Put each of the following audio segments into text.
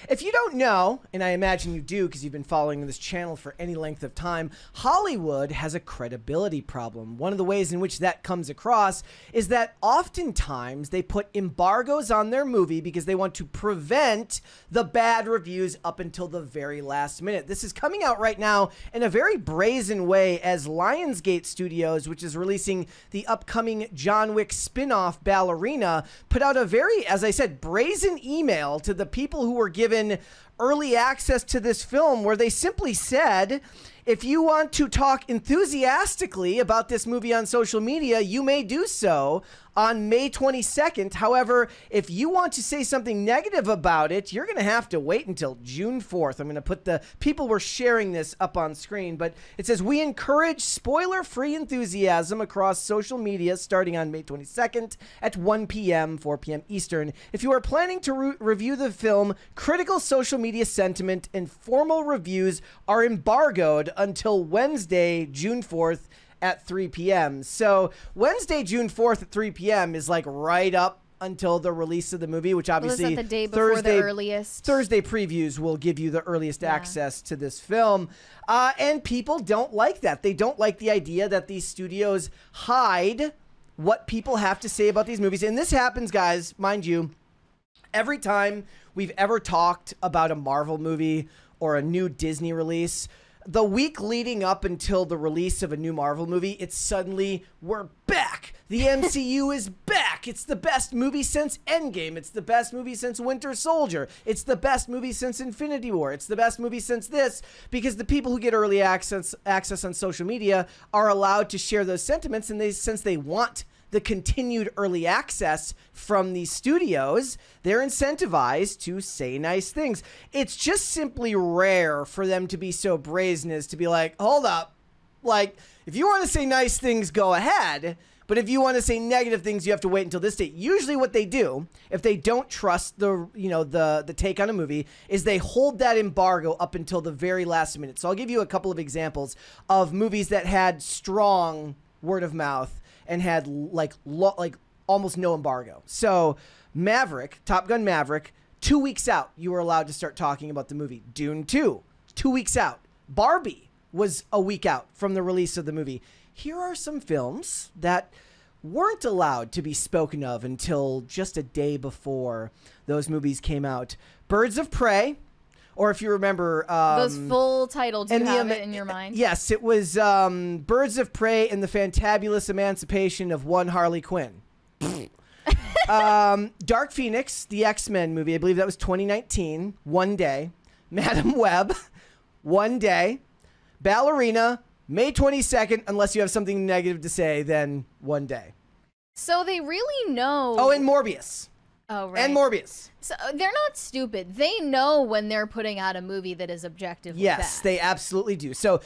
If you don't know, and I imagine you do because you've been following this channel for any length of time, Hollywood has a credibility problem. One of the ways in which that comes across is that oftentimes they put embargoes on their movie because they want to prevent the bad reviews up until the very last minute. This is coming out right now in a very brazen way as Lionsgate Studios, which is releasing the upcoming John Wick spin-off Ballerina, put out a very, as I said, brazen email to the people who were given early access to this film, where they simply said, if you want to talk enthusiastically about this movie on social media, you may do so on May 22nd. However, if you want to say something negative about it, you're going to have to wait until June 4th. I'm going to put the people were sharing this up on screen, but it says, we encourage spoiler-free enthusiasm across social media starting on May 22nd at 1 p.m., 4 p.m. Eastern. If you are planning to review the film, critical social media sentiment and formal reviews are embargoed until Wednesday, June 4th, at 3 p.m. So Wednesday, June 4th at 3 p.m. is like right up until the release of the movie, which obviously was that the day before the earliest? Thursday previews will give you the earliest access to this film. And people don't like that. They don't like the idea that these studios hide what people have to say about these movies. And this happens, guys, mind you, every time we've ever talked about a Marvel movie or a new Disney release, the week leading up until the release of a new Marvel movie, it's suddenly, we're back. The MCU is back. It's the best movie since Endgame. It's the best movie since Winter Soldier. It's the best movie since Infinity War. It's the best movie since this, because the people who get early access on social media are allowed to share those sentiments, and since they want the continued early access from these studios, they're incentivized to say nice things. It's just simply rare for them to be so brazen as to be like, hold up, like, if you want to say nice things, go ahead, but if you want to say negative things, you have to wait until this date. Usually what they do, if they don't trust the take on a movie, is they hold that embargo up until the very last minute. So I'll give you a couple of examples of movies that had strong word of mouth and had like almost no embargo. So Maverick, Top Gun Maverick, 2 weeks out, you were allowed to start talking about the movie. Dune 2, 2 weeks out. Barbie was a week out from the release of the movie. Here are some films that weren't allowed to be spoken of until just a day before those movies came out. Birds of Prey, or if you remember... those full titles, do you have it in your mind? Yes, it was Birds of Prey and the Fantabulous Emancipation of One Harley Quinn. Dark Phoenix, the X-Men movie, I believe that was 2019, one day. Madam Web, one day. Ballerina, May 22nd, unless you have something negative to say, then one day. So they really know... Oh, and Morbius. Oh, right. And Morbius. So they're not stupid. They know when they're putting out a movie that is objectively Yes, bad. they absolutely do. So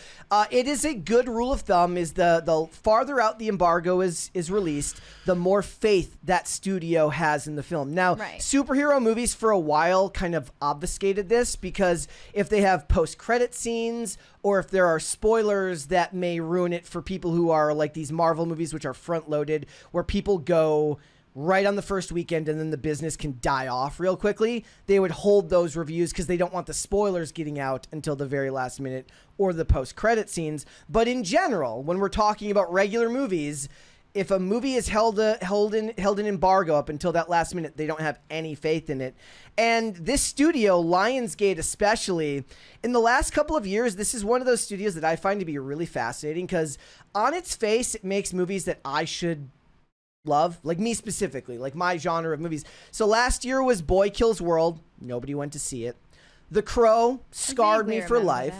it is a good rule of thumb is the farther out the embargo is released, the more faith that studio has in the film. Now, superhero movies for a while kind of obfuscated this, because if they have post-credit scenes or if there are spoilers that may ruin it for people who are like these Marvel movies, which are front-loaded, where people go right on the first weekend and then the business can die off real quickly, they would hold those reviews because they don't want the spoilers getting out until the very last minute or the post-credit scenes. But in general, when we're talking about regular movies, if a movie is held in embargo up until that last minute, they don't have any faith in it. And this studio, Lionsgate especially, in the last couple of years, this is one of those studios that I find to be really fascinating, because on its face, it makes movies that I should love, like me specifically, like my genre of movies. So last year was Boy Kills World. Nobody went to see it. The Crow scarred me for life.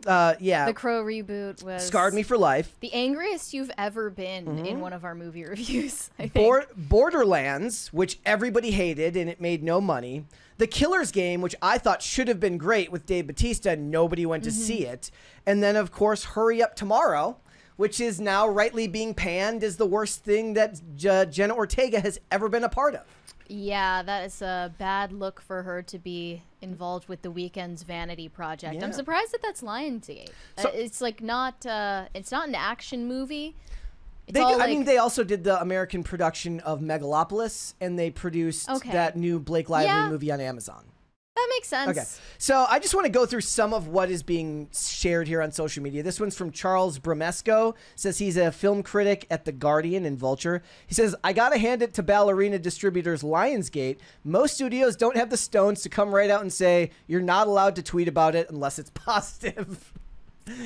Yeah. The Crow reboot was... scarred me for life. The angriest you've ever been in one of our movie reviews, I think. Borderlands, which everybody hated and it made no money. The Killer's Game, which I thought should have been great with Dave Bautista. Nobody went to see it. And then, of course, Hurry Up Tomorrow, which is now rightly being panned as the worst thing that Jenna Ortega has ever been a part of. Yeah, that is a bad look for her to be involved with The Weeknd's Vanity Project. Yeah. I'm surprised that that's Lionsgate. So, it's like not, it's not an action movie. I mean, they also did the American production of Megalopolis, and they produced that new Blake Lively movie on Amazon. That makes sense. Okay. So I just want to go through some of what is being shared here on social media. This one's from Charles Bromesco. Says he's a film critic at The Guardian and Vulture. He says, I got to hand it to ballerina distributors Lionsgate. Most studios don't have the stones to come right out and say, you're not allowed to tweet about it unless it's positive.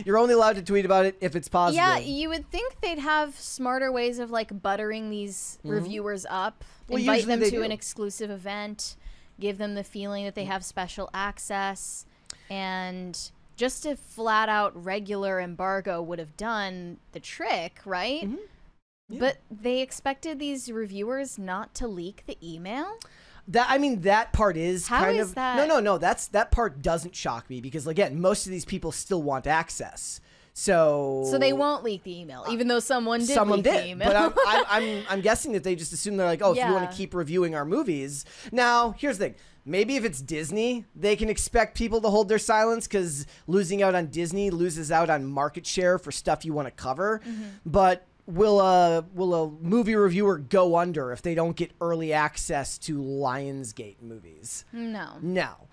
You're only allowed to tweet about it if it's positive. Yeah, you would think they'd have smarter ways of like buttering these reviewers up, invite them to an exclusive event, give them the feeling that they have special access, and just a flat out regular embargo would have done the trick, right? Mm-hmm. Yeah. But they expected these reviewers not to leak the email? That part is How kind is of that? No. That part doesn't shock me because again, most of these people still want access. So they won't leak the email, even though someone did leak the email. But I'm guessing that they just assume they're like, oh, if you want to keep reviewing our movies. Now, here's the thing. Maybe if it's Disney, they can expect people to hold their silence because losing out on Disney loses out on market share for stuff you want to cover. Mm-hmm. But will a movie reviewer go under if they don't get early access to Lionsgate movies? No.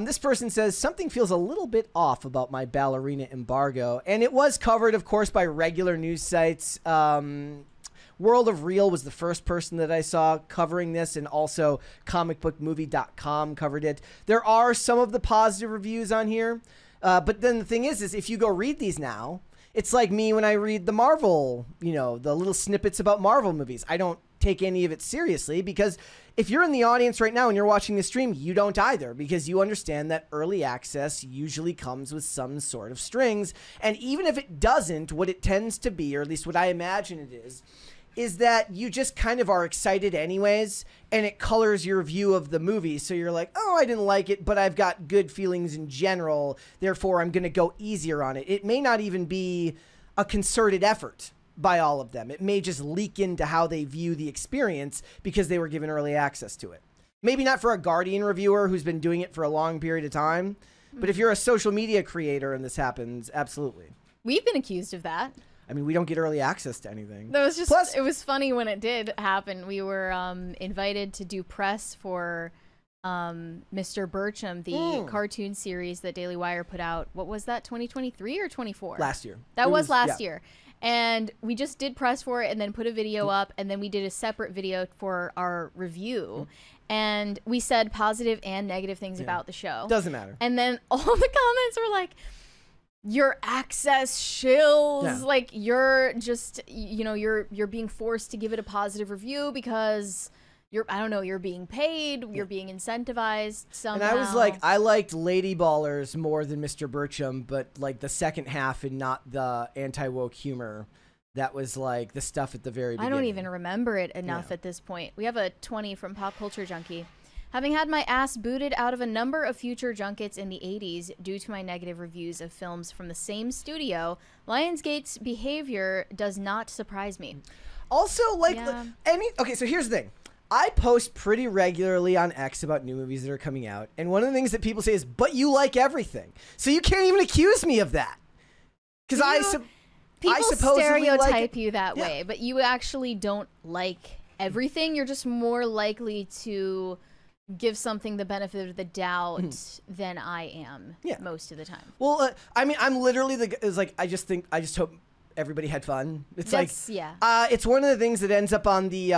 This person says, something feels a little bit off about my ballerina embargo. And it was covered, of course, by regular news sites. World of Real was the first person that I saw covering this, and also comicbookmovie.com covered it. There are some of the positive reviews on here. But then the thing is if you go read these now, it's like me when I read the Marvel, the little snippets about Marvel movies. I don't take any of it seriously because if you're in the audience right now and you're watching the stream, you don't either because you understand that early access usually comes with some sort of strings. And even if it doesn't, what it tends to be, or at least what I imagine it is that you just kind of are excited anyways, and it colors your view of the movie. So you're like, oh, I didn't like it, but I've got good feelings in general. Therefore, I'm going to go easier on it. It may not even be a concerted effort by all of them. It may just leak into how they view the experience because they were given early access to it. Maybe not for a Guardian reviewer who's been doing it for a long period of time, but if you're a social media creator and this happens, absolutely. We've been accused of that. I mean, we don't get early access to anything. That was just, plus, it was funny when it did happen. We were invited to do press for Mr. Bircham, the cartoon series that Daily Wire put out. What was that, 2023 or 24? Last year. That was last year. And we just did press for it and then put a video up, and then we did a separate video for our review. And we said positive and negative things about the show. Doesn't matter. And then all the comments were like, your access shills, like you're just, you're being forced to give it a positive review because you're being paid, you're being incentivized somehow. And I was like, I liked Lady Ballers more than Mr. Bircham, but like the second half and not the anti-woke humor. That was like the stuff at the very beginning. I don't even remember it enough at this point. We have a 20 from Pop Culture Junkie. Having had my ass booted out of a number of future junkets in the 80s due to my negative reviews of films from the same studio, Lionsgate's behavior does not surprise me. Also, okay, so here's the thing. I post pretty regularly on X about new movies that are coming out, and one of the things that people say is, but you like everything. So you can't even accuse me of that. Because people stereotype you that way, but you actually don't like everything. You're just more likely to give something the benefit of the doubt than I am most of the time. Well, I mean, I'm literally I just hope everybody had fun. It's it's one of the things that ends up on the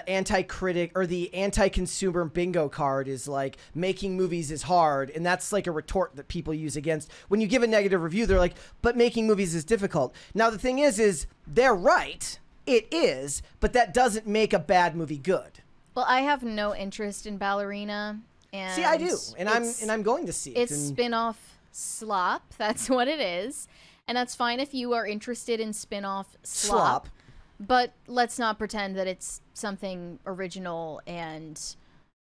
anti-critic or the anti-consumer bingo card is like making movies is hard, and that's like a retort that people use against when you give a negative review. They're like, but making movies is difficult. Now the thing is they're right. It is, but that doesn't make a bad movie good. Well, I have no interest in Ballerina, and see, I do, and I'm going to see it. It's spin-off slop. That's what it is, and that's fine if you are interested in spin-off slop. But let's not pretend that it's something original and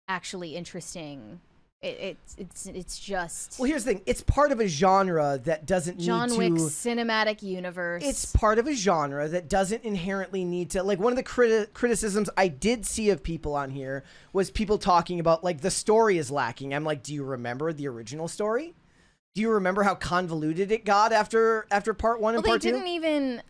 actually interesting. It's just. Well, here's the thing. It's part of a genre that doesn't John need to. Wick's cinematic universe. It's part of a genre that doesn't inherently need to. Like, one of the criticisms I did see of people on here was people talking about, like, the story is lacking. I'm like, do you remember the original story? Do you remember how convoluted it got after part one and part two? They didn't even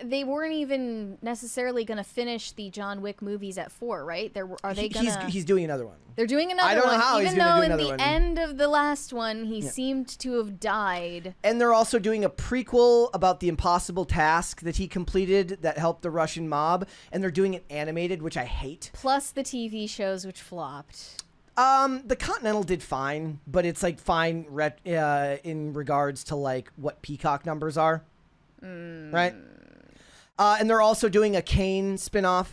they weren't even necessarily going to finish the John Wick movies at 4, right? Are they going to? He's doing another one. They're doing another one. I don't know how he's going to do another one. Even though in the end of the last one, he seemed to have died. And they're also doing a prequel about the impossible task that he completed that helped the Russian mob. And they're doing it animated, which I hate. Plus the TV shows, which flopped. The Continental did fine, but it's like fine in regards to like what Peacock numbers are. Right? And they're also doing a Kane spinoff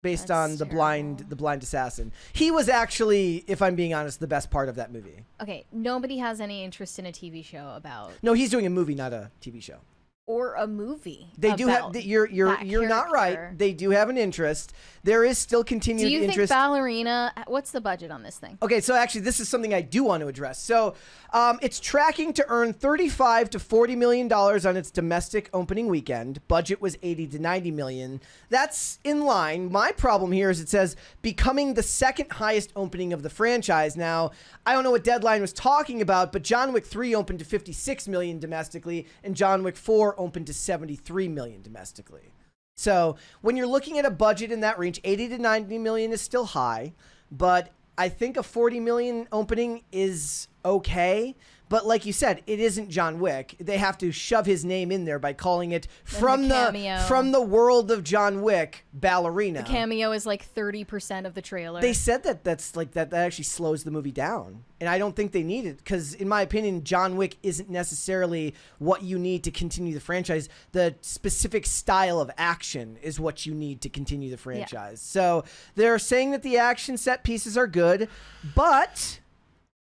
based on the blind assassin. He was actually, if I'm being honest, the best part of that movie. Okay, nobody has any interest in a TV show about. No, he's doing a movie, not a TV show. Or a movie. They do have. You're not right. They do have an interest. There is still continued interest. Do you think Ballerina? What's the budget on this thing? Okay, so actually, this is something I do want to address. So, it's tracking to earn $35 to $40 million on its domestic opening weekend. Budget was $80 to $90 million. That's in line. My problem here is it says becoming the second highest opening of the franchise. Now, I don't know what Deadline was talking about, but John Wick 3 opened to $56 million domestically, and John Wick 4 opened to $73 million domestically. So when you're looking at a budget in that range, 80 to 90 million is still high, but I think a 40 million opening is okay. But like you said, it isn't John Wick. They have to shove his name in there by calling it from the world of John Wick, Ballerina. The cameo is like 30% of the trailer. They said that actually slows the movie down. And I don't think they need it because, in my opinion, John Wick isn't necessarily what you need to continue the franchise. The specific style of action is what you need to continue the franchise. Yeah. So they're saying that the action set pieces are good, but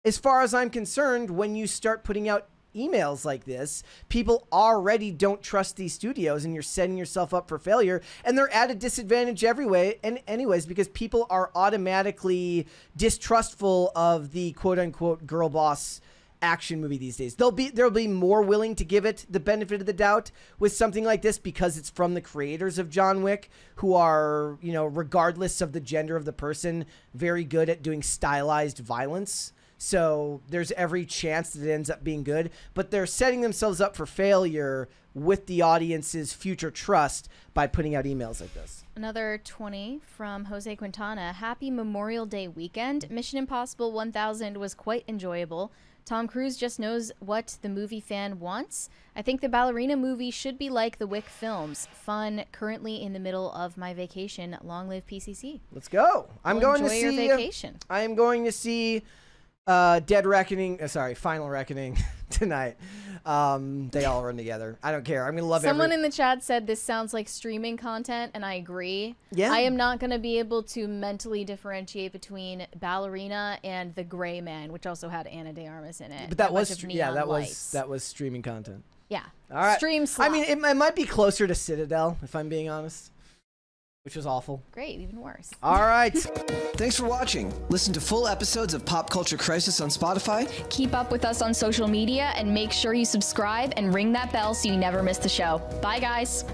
as far as I'm concerned, when you start putting out emails like this, people already don't trust these studios, and you're setting yourself up for failure. And they're at a disadvantage anyways, because people are automatically distrustful of the quote-unquote girl boss action movie these days. They'll be more willing to give it the benefit of the doubt with something like this because it's from the creators of John Wick, who are, regardless of the gender of the person, very good at doing stylized violence. So there's every chance that it ends up being good, but they're setting themselves up for failure with the audience's future trust by putting out emails like this. Another 20 from Jose Quintana. Happy Memorial Day weekend. Mission Impossible 1000 was quite enjoyable. Tom Cruise just knows what the movie fan wants. I think the Ballerina movie should be like the Wick films. Fun, currently in the middle of my vacation. Long live PCC. Let's go. Enjoy your vacation. I am going to see Final Reckoning tonight. They all run together. I don't care. I'm gonna love Someone in the chat said this sounds like streaming content, and I agree. Yeah. I am not gonna be able to mentally differentiate between Ballerina and The Gray Man, which also had Ana de Armas in it. But that was streaming content. Yeah. All right. Stream slop. I mean, it might be closer to Citadel, if I'm being honest. Which was awful. Great, even worse. All right. Thanks for watching. Listen to full episodes of Pop Culture Crisis on Spotify. Keep up with us on social media and make sure you subscribe and ring that bell so you never miss the show. Bye, guys.